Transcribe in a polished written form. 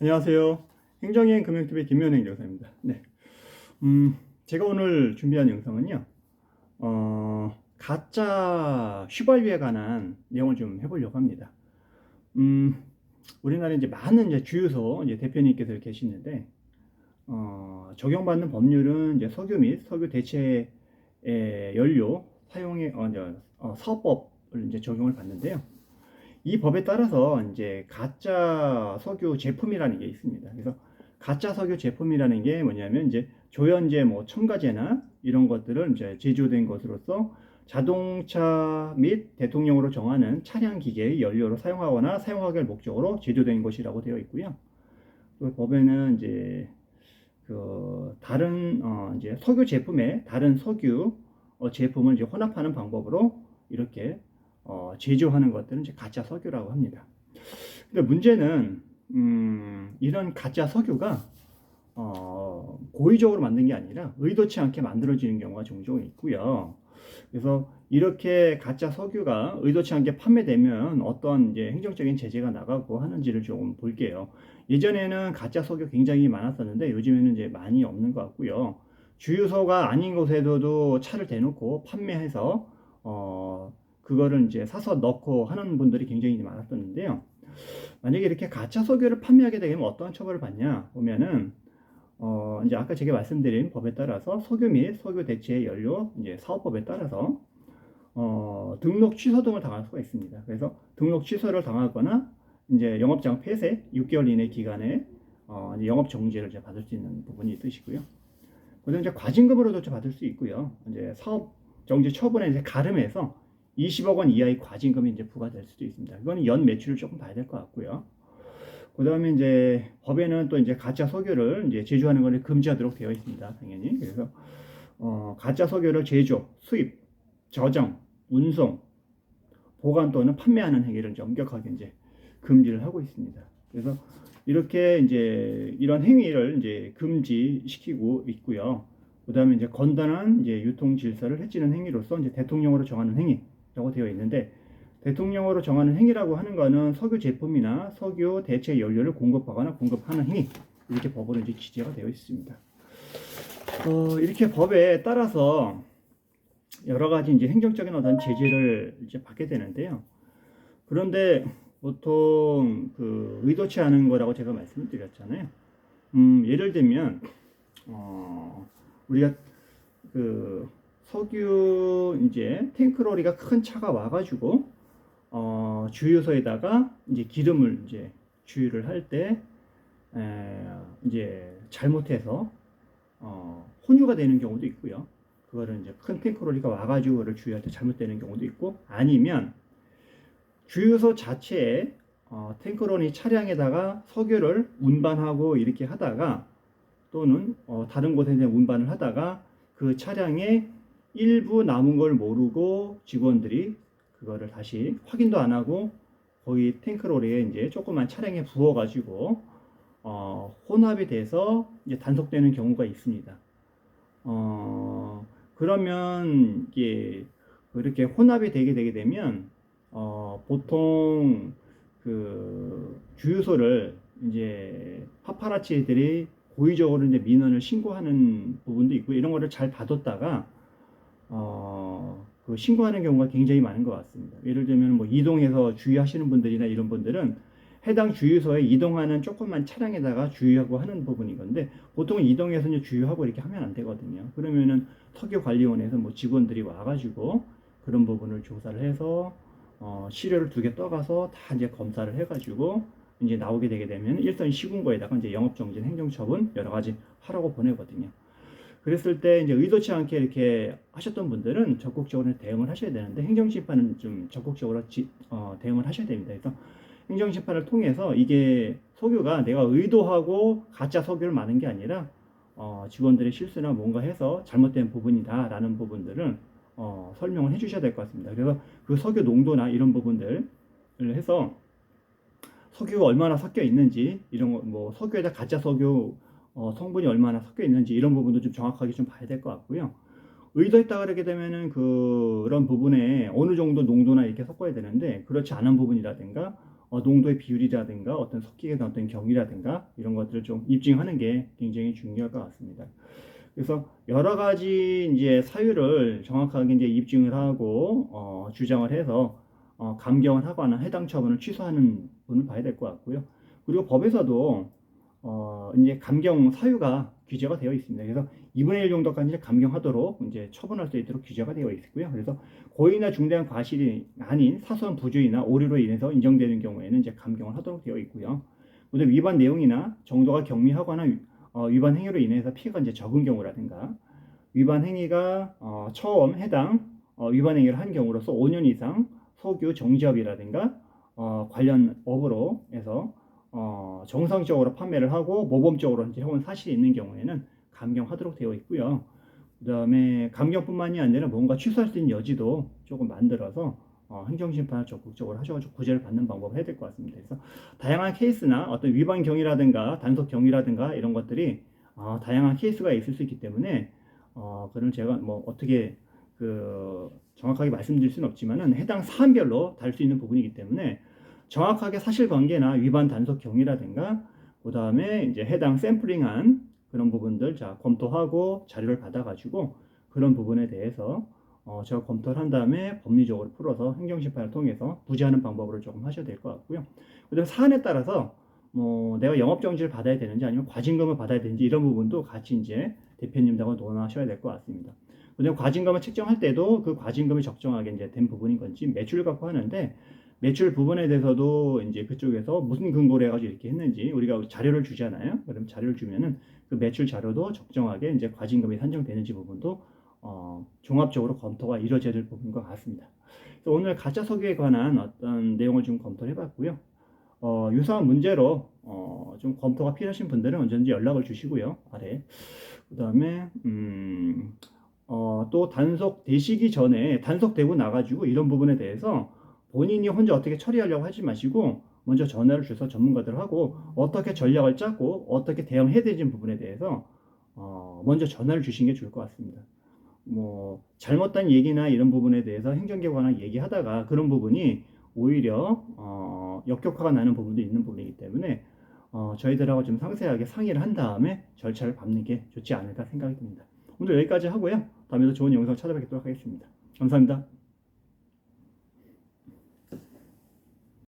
안녕하세요. 행정여행 금융TV 김현행 행정사입니다. 네. 제가 오늘 준비한 영상은요, 가짜 휘발유에 관한 내용을 좀 해보려고 합니다. 우리나라에 이제 많은 이제 주유소 이제 대표님께서 계시는데, 적용받는 법률은 이제 석유 및 석유 대체 연료 사용의 사업법을 이제 적용을 받는데요. 이 법에 따라서 이제 가짜 석유 제품이라는 게 있습니다. 그래서 가짜 석유 제품이라는 게 뭐냐면 이제 조연제, 뭐 첨가제나 이런 것들을 이제 제조된 것으로서 자동차 및 대통령으로 정하는 차량 기계의 연료로 사용하거나 사용하기 목적으로 제조된 것이라고 되어 있고요. 또 법에는 이제 그 다른 이제 석유 제품에 다른 석유 제품을 이제 혼합하는 방법으로 이렇게 제조하는 것들은 이제 가짜 석유라고 합니다. 근데 문제는 이런 가짜 석유가 고의적으로 만든 게 아니라 의도치 않게 만들어지는 경우가 종종 있고요. 그래서 이렇게 가짜 석유가 의도치 않게 판매되면 어떤 이제 행정적인 제재가 나가고 하는지를 조금 볼게요. 예전에는 가짜 석유 굉장히 많았었는데 요즘에는 이제 많이 없는 것 같고요. 주유소가 아닌 곳에서도 차를 대놓고 판매해서 그거를 이제 사서 넣고 하는 분들이 굉장히 많았었는데요. 만약에 이렇게 가짜 석유를 판매하게 되면 어떠한 처벌을 받냐 보면은 이제 아까 제가 말씀드린 법에 따라서 석유 및 석유 대체 연료 이제 사업법에 따라서 등록 취소 등을 당할 수가 있습니다. 그래서 등록 취소를 당하거나 이제 영업장 폐쇄 6개월 이내 기간에 이제 영업 정지를 이제 받을 수 있는 부분이 있으시고요. 그다음 이제 과징금으로도 받을 수 있고요. 이제 사업 정지 처분에 이제 가름해서 20억 원 이하의 과징금이 이제 부과될 수도 있습니다. 이거는 연 매출을 조금 봐야 될 것 같고요. 그다음에 이제 법에는 또 이제 가짜 석유를 이제 제조하는 것을 금지하도록 되어 있습니다. 당연히. 그래서 가짜 석유를 제조, 수입, 저장, 운송, 보관 또는 판매하는 행위를 이제 엄격하게 이제 금지를 하고 있습니다. 그래서 이렇게 이제 이런 행위를 이제 금지시키고 있고요. 그다음에 이제 건전한 이제 유통 질서를 해치는 행위로서 이제 대통령으로 정하는 행위라고 되어 있는데, 대통령으로 정하는 행위라고 하는 거는 석유 제품이나 석유 대체 연료를 공급하거나 공급하는 행위, 이렇게 법으로 이제 기재가 되어 있습니다. 이렇게 법에 따라서 여러 가지 이제 행정적인 어떤 제재를 이제 받게 되는데요. 그런데 보통 그 의도치 않은 거라고 제가 말씀을 드렸잖아요. 예를 들면 우리가 그 석유 이제 탱크로리가 큰 차가 와가지고 주유소에다가 이제 기름을 이제 주유를 할 때 이제 잘못해서 혼유가 되는 경우도 있고요. 그거를 이제 큰 탱크로리가 와가지고 그를 주유할 때 잘못되는 경우도 있고, 아니면 주유소 자체에 탱크로리 차량에다가 석유를 운반하고 이렇게 하다가, 또는 다른 곳에 운반을 하다가 그 차량에 일부 남은 걸 모르고 직원들이 그거를 다시 확인도 안 하고 거기 탱크로리에 이제 조그만 차량에 부어가지고 혼합이 돼서 이제 단속되는 경우가 있습니다. 그러면 이게 이렇게 혼합이 되게 되면 보통 그 주유소를 이제 파파라치들이 고의적으로 이제 민원을 신고하는 부분도 있고, 이런 거를 잘 봐뒀다가 그 신고하는 경우가 굉장히 많은 것 같습니다. 예를 들면 뭐 이동해서 주유하시는 분들이나 이런 분들은 해당 주유소에 이동하는 조그만 차량에다가 주유하고 하는 부분인 건데, 보통 이동해서 이제 주유하고 이렇게 하면 안 되거든요. 그러면은 석유관리원에서 뭐 직원들이 와가지고 그런 부분을 조사를 해서 시료를 2개 떠가서 다 이제 검사를 해가지고 이제 나오게 되게 되면 일선 시군거에다가 이제 영업정지, 행정처분 여러 가지 하라고 보내거든요. 그랬을 때 이제 의도치 않게 이렇게 하셨던 분들은 적극적으로 대응을 하셔야 되는데, 행정심판은 좀 적극적으로 대응을 하셔야 됩니다. 그래서 행정심판을 통해서 이게 석유가 내가 의도하고 가짜 석유를 마는 게 아니라 직원들의 실수나 뭔가 해서 잘못된 부분이다라는 부분들을 설명을 해주셔야 될 것 같습니다. 그래서 그 석유 농도나 이런 부분들을 해서 석유가 얼마나 섞여 있는지, 이런 거, 뭐 석유에다 가짜 석유 성분이 얼마나 섞여 있는지 이런 부분도 좀 정확하게 좀 봐야 될 것 같고요. 의도했다 그러게 되면은 그런 부분에 어느 정도 농도나 이렇게 섞어야 되는데, 그렇지 않은 부분이라든가 농도의 비율이라든가 어떤 섞이게 된 어떤 경위라든가 이런 것들을 좀 입증하는 게 굉장히 중요할 것 같습니다. 그래서 여러 가지 이제 사유를 정확하게 이제 입증을 하고 주장을 해서 감경을 하거나 해당 처분을 취소하는 분을 봐야 될 것 같고요. 그리고 법에서도 이제 감경 사유가 규제가 되어 있습니다. 그래서 2분의 1 정도까지 감경하도록 이제 처분할 수 있도록 규제가 되어 있고요. 그래서 고의나 중대한 과실이 아닌 사소한 부주의나 오류로 인해서 인정되는 경우에는 이제 감경을 하도록 되어 있고요. 그다음 위반 내용이나 정도가 경미하거나 위반 행위로 인해서 피해가 이제 적은 경우라든가 위반 행위가 처음 해당 위반 행위를 한 경우로서 5년 이상 석유 정지업이라든가 관련 업으로 해서 정상적으로 판매를 하고 모범적으로 이제 해온 사실이 있는 경우에는 감경하도록 되어 있고요. 그다음에 감경뿐만이 아니라 뭔가 취소할 수 있는 여지도 조금 만들어서 행정심판을 적극적으로 하셔가지고 구제를 받는 방법을 해야 될 것 같습니다. 그래서 다양한 케이스나 어떤 위반 경위라든가 단속 경위라든가 이런 것들이 다양한 케이스가 있을 수 있기 때문에 그런 제가 뭐 어떻게 정확하게 말씀드릴 수는 없지만은 해당 사안별로 다를 수 있는 부분이기 때문에 정확하게 사실관계나 위반 단속 경위라든가 그 다음에 이제 해당 샘플링한 그런 부분들 검토하고 자료를 받아가지고 그런 부분에 대해서 제가 검토를 한 다음에 법리적으로 풀어서 행정심판을 통해서 부재하는 방법으로 조금 하셔야 될 것 같고요. 그다음 사안에 따라서 뭐 내가 영업정지를 받아야 되는지 아니면 과징금을 받아야 되는지 이런 부분도 같이 이제 대표님들하고 논의하셔야 될 것 같습니다. 그다음 과징금을 책정할 때도 그 과징금이 적정하게 이제 된 부분인 건지 매출을 갖고 하는데 매출 부분에 대해서도 이제 그쪽에서 무슨 근거로 해가지고 이렇게 했는지 우리가 자료를 주잖아요. 그럼 자료를 주면은 그 매출 자료도 적정하게 이제 과징금이 산정되는지 부분도 종합적으로 검토가 이루어져야 될 부분인 것 같습니다. 그래서 오늘 가짜 석유에 관한 어떤 내용을 좀 검토를 해봤고요. 유사한 문제로 좀 검토가 필요하신 분들은 언제든지 연락을 주시고요. 아래. 그 다음에 또 단속되시기 전에 단속되고 나가지고 이런 부분에 대해서 본인이 혼자 어떻게 처리하려고 하지 마시고 먼저 전화를 주셔서 전문가들하고 어떻게 전략을 짜고 어떻게 대응해야 되는 부분에 대해서 먼저 전화를 주시는 게 좋을 것 같습니다. 뭐 잘못된 얘기나 이런 부분에 대해서 행정기관이나 얘기하다가 그런 부분이 오히려 역효과가 나는 부분도 있는 부분이기 때문에 저희들하고 좀 상세하게 상의를 한 다음에 절차를 밟는 게 좋지 않을까 생각이 듭니다. 오늘 여기까지 하고요. 다음에도 좋은 영상 찾아뵙도록 하겠습니다. 감사합니다.